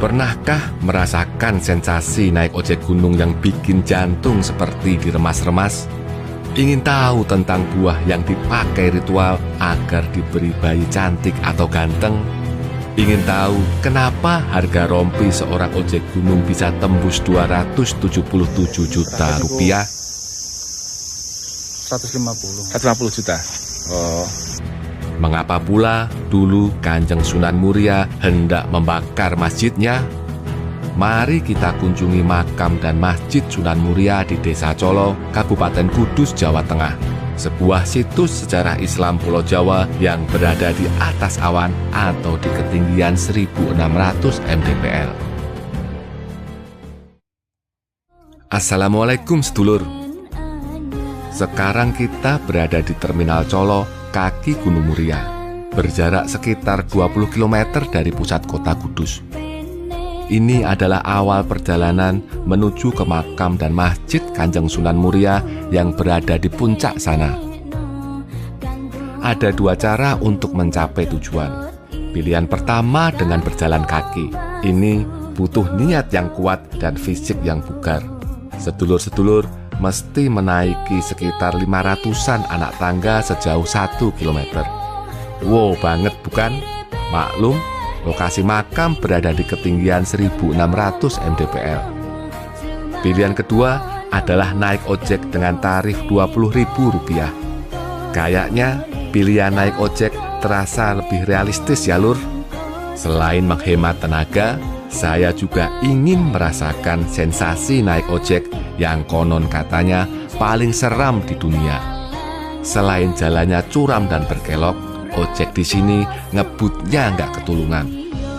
Pernahkah merasakan sensasi naik ojek gunung yang bikin jantung seperti diremas-remas? Ingin tahu tentang buah yang dipakai ritual agar diberi bayi cantik atau ganteng? Ingin tahu kenapa harga rompi seorang ojek gunung bisa tembus 277 juta rupiah? 150 juta. Oh. Mengapa pula dulu Kanjeng Sunan Muria hendak membakar masjidnya? Mari kita kunjungi makam dan masjid Sunan Muria di Desa Colo, Kabupaten Kudus, Jawa Tengah. Sebuah situs sejarah Islam Pulau Jawa yang berada di atas awan atau di ketinggian 1600 mdpl. Assalamualaikum sedulur. Sekarang kita berada di Terminal Colo, kaki Gunung Muria, berjarak sekitar 20 km dari pusat kota Kudus. Ini adalah awal perjalanan menuju ke makam dan masjid Kanjeng Sunan Muria yang berada di puncak sana. Ada dua cara untuk mencapai tujuan. Pilihan pertama dengan berjalan kaki. Ini butuh niat yang kuat dan fisik yang bugar. Sedulur-sedulur mesti menaiki sekitar 500-an anak tangga sejauh 1 km. Wow banget bukan? Maklum, lokasi makam berada di ketinggian 1600 mdpl. Pilihan kedua adalah naik ojek dengan tarif Rp20.000. Kayaknya pilihan naik ojek terasa lebih realistis ya lur. Selain menghemat tenaga, saya juga ingin merasakan sensasi naik ojek yang konon katanya paling seram di dunia. Selain jalannya curam dan berkelok, ojek di sini ngebutnya nggak ketulungan.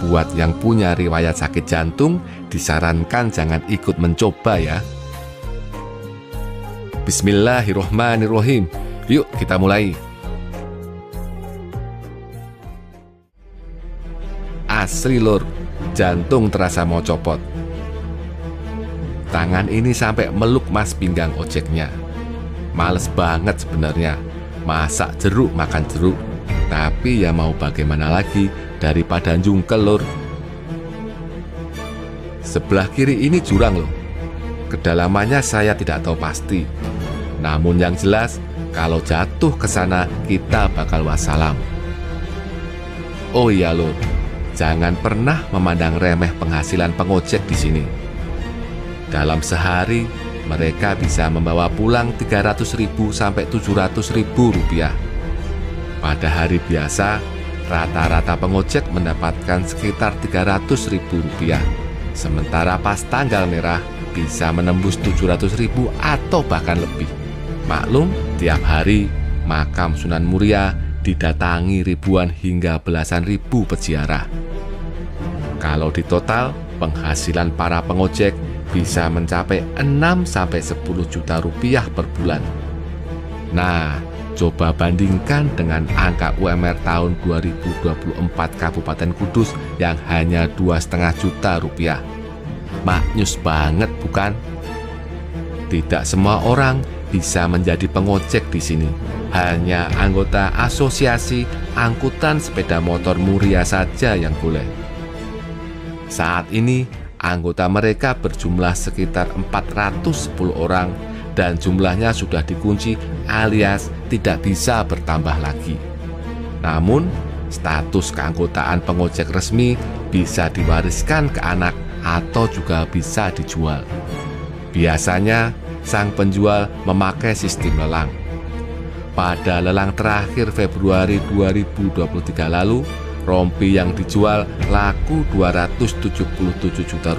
Buat yang punya riwayat sakit jantung, disarankan jangan ikut mencoba ya. Bismillahirrohmanirrohim. Yuk kita mulai. Asli lur, jantung terasa mau copot. Tangan ini sampai meluk mas pinggang ojeknya. Males banget sebenarnya, masak jeruk makan jeruk. Tapi ya mau bagaimana lagi daripada jungkel lur. Sebelah kiri ini jurang loh. Kedalamannya saya tidak tahu pasti. Namun yang jelas kalau jatuh ke sana kita bakal wassalam. Oh iya lur, jangan pernah memandang remeh penghasilan pengojek di sini. Dalam sehari, mereka bisa membawa pulang Rp300.000 sampai Rp700.000. Pada hari biasa, rata-rata pengojek mendapatkan sekitar Rp300.000. Sementara pas tanggal merah, bisa menembus Rp700.000 atau bahkan lebih. Maklum, tiap hari, makam Sunan Muria didatangi ribuan hingga belasan ribu peziarah. Kalau ditotal, penghasilan para pengojek bisa mencapai 6-10 juta rupiah per bulan. Nah, coba bandingkan dengan angka UMR tahun 2024 Kabupaten Kudus yang hanya 2,5 juta rupiah. Maknyus banget bukan? Tidak semua orang bisa menjadi pengojek di sini. Hanya anggota asosiasi angkutan sepeda motor Muria saja yang boleh. Saat ini, anggota mereka berjumlah sekitar 410 orang dan jumlahnya sudah dikunci alias tidak bisa bertambah lagi. Namun, status keanggotaan pengojek resmi bisa diwariskan ke anak atau juga bisa dijual. Biasanya, sang penjual memakai sistem lelang. Pada lelang terakhir Februari 2023 lalu, rompi yang dijual laku Rp277 juta.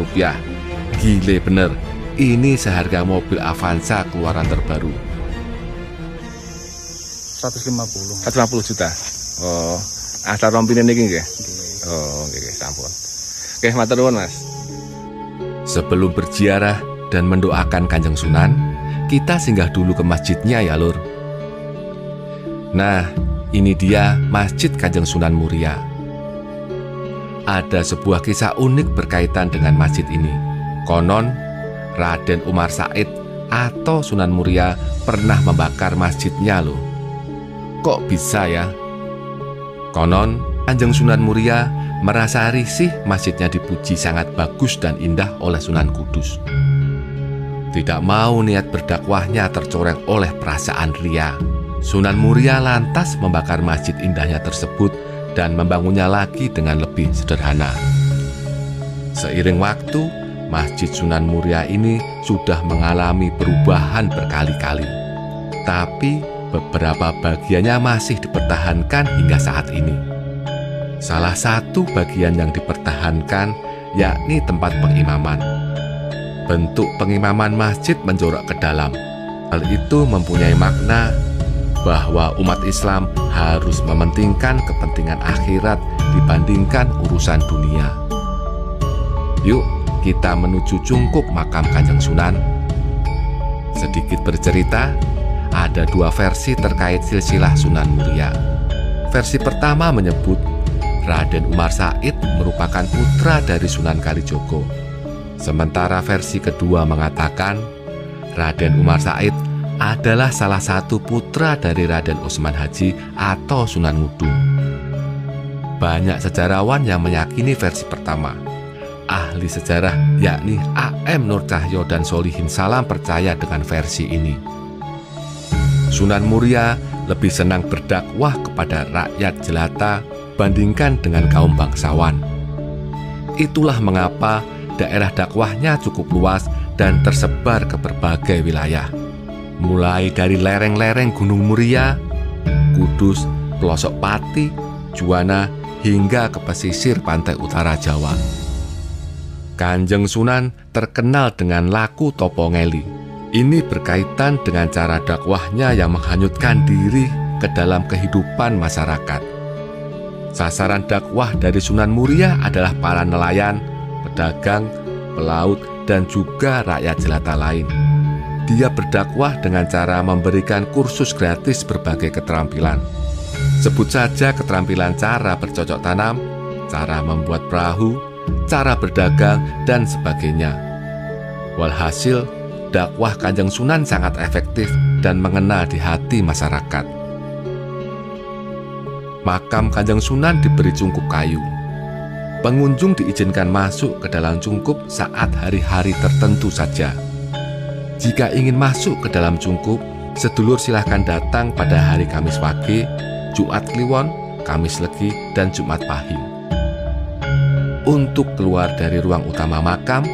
Gile bener, ini seharga mobil Avanza keluaran terbaru. 150 juta. Oh, asal rompine niki nggih. Oh, nggih, sampun. Oke, matur nuwun, Mas. Sebelum berziarah dan mendoakan Kanjeng Sunan, kita singgah dulu ke masjidnya ya, Lur. Nah, ini dia Masjid Kanjeng Sunan Muria. Ada sebuah kisah unik berkaitan dengan masjid ini. Konon, Raden Umar Said atau Sunan Muria pernah membakar masjidnya loh. Kok bisa ya? Konon, Kanjeng Sunan Muria merasa risih masjidnya dipuji sangat bagus dan indah oleh Sunan Kudus. Tidak mau niat berdakwahnya tercoreng oleh perasaan ria, Sunan Muria lantas membakar masjid indahnya tersebut dan membangunnya lagi dengan lebih sederhana. Seiring waktu, Masjid Sunan Muria ini sudah mengalami perubahan berkali-kali. Tapi beberapa bagiannya masih dipertahankan hingga saat ini. Salah satu bagian yang dipertahankan yakni tempat pengimaman. Bentuk pengimaman masjid menjorok ke dalam. Hal itu mempunyai makna bahwa umat Islam harus mementingkan kepentingan akhirat dibandingkan urusan dunia. Yuk, kita menuju cungkup makam Kanjeng Sunan. Sedikit bercerita, ada dua versi terkait silsilah Sunan Muria. Versi pertama menyebut Raden Umar Said merupakan putra dari Sunan Kalijogo. Sementara versi kedua mengatakan Raden Umar Said adalah salah satu putra dari Raden Utsman Haji atau Sunan Ngudung. Banyak sejarawan yang meyakini versi pertama. Ahli sejarah yakni A.M. Nur Cahyo dan Solihin Salam percaya dengan versi ini. Sunan Muria lebih senang berdakwah kepada rakyat jelata bandingkan dengan kaum bangsawan. Itulah mengapa daerah dakwahnya cukup luas dan tersebar ke berbagai wilayah. Mulai dari lereng-lereng Gunung Muria, Kudus, pelosok Pati, Juwana, hingga ke pesisir pantai utara Jawa. Kanjeng Sunan terkenal dengan laku topo ngeli. Ini berkaitan dengan cara dakwahnya yang menghanyutkan diri ke dalam kehidupan masyarakat. Sasaran dakwah dari Sunan Muria adalah para nelayan, pedagang, pelaut, dan juga rakyat jelata lain. Dia berdakwah dengan cara memberikan kursus gratis berbagai keterampilan. Sebut saja keterampilan cara bercocok tanam, cara membuat perahu, cara berdagang, dan sebagainya. Walhasil, dakwah Kanjeng Sunan sangat efektif dan mengena di hati masyarakat. Makam Kanjeng Sunan diberi cungkup kayu. Pengunjung diizinkan masuk ke dalam cungkup saat hari-hari tertentu saja. Jika ingin masuk ke dalam cungkup, sedulur silahkan datang pada hari Kamis Wage, Jumat Kliwon, Kamis Legi, dan Jumat Pahing. Untuk keluar dari ruang utama makam,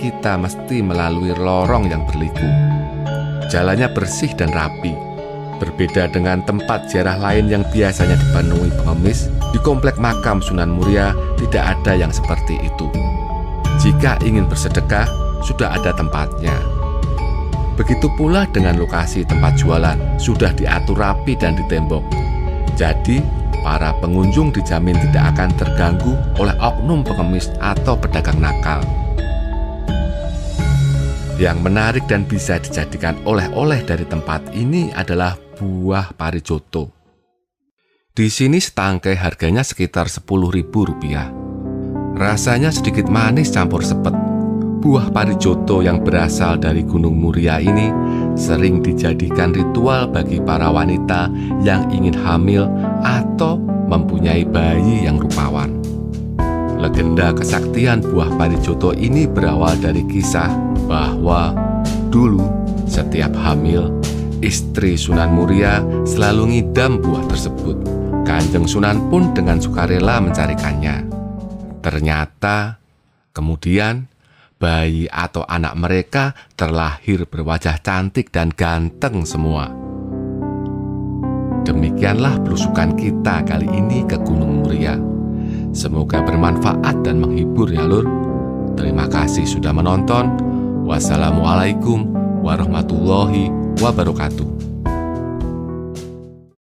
kita mesti melalui lorong yang berliku. Jalannya bersih dan rapi. Berbeda dengan tempat ziarah lain yang biasanya dipenuhi pengemis, di komplek makam Sunan Muria tidak ada yang seperti itu. Jika ingin bersedekah, sudah ada tempatnya. Begitu pula dengan lokasi tempat jualan, sudah diatur rapi dan ditembok. Jadi, para pengunjung dijamin tidak akan terganggu oleh oknum pengemis atau pedagang nakal. Yang menarik dan bisa dijadikan oleh-oleh dari tempat ini adalah buah parijoto. Di sini setangkai harganya sekitar Rp10.000. Rasanya sedikit manis campur sepet. Buah parijoto yang berasal dari Gunung Muria ini sering dijadikan ritual bagi para wanita yang ingin hamil atau mempunyai bayi yang rupawan. Legenda kesaktian buah parijoto ini berawal dari kisah bahwa dulu setiap hamil, istri Sunan Muria selalu ngidam buah tersebut. Kanjeng Sunan pun dengan sukarela mencarikannya. Ternyata kemudian bayi atau anak mereka terlahir berwajah cantik dan ganteng semua. Demikianlah belusukan kita kali ini ke Gunung Muria. Semoga bermanfaat dan menghibur ya lur. Terima kasih sudah menonton. Wassalamualaikum warahmatullahi wabarakatuh.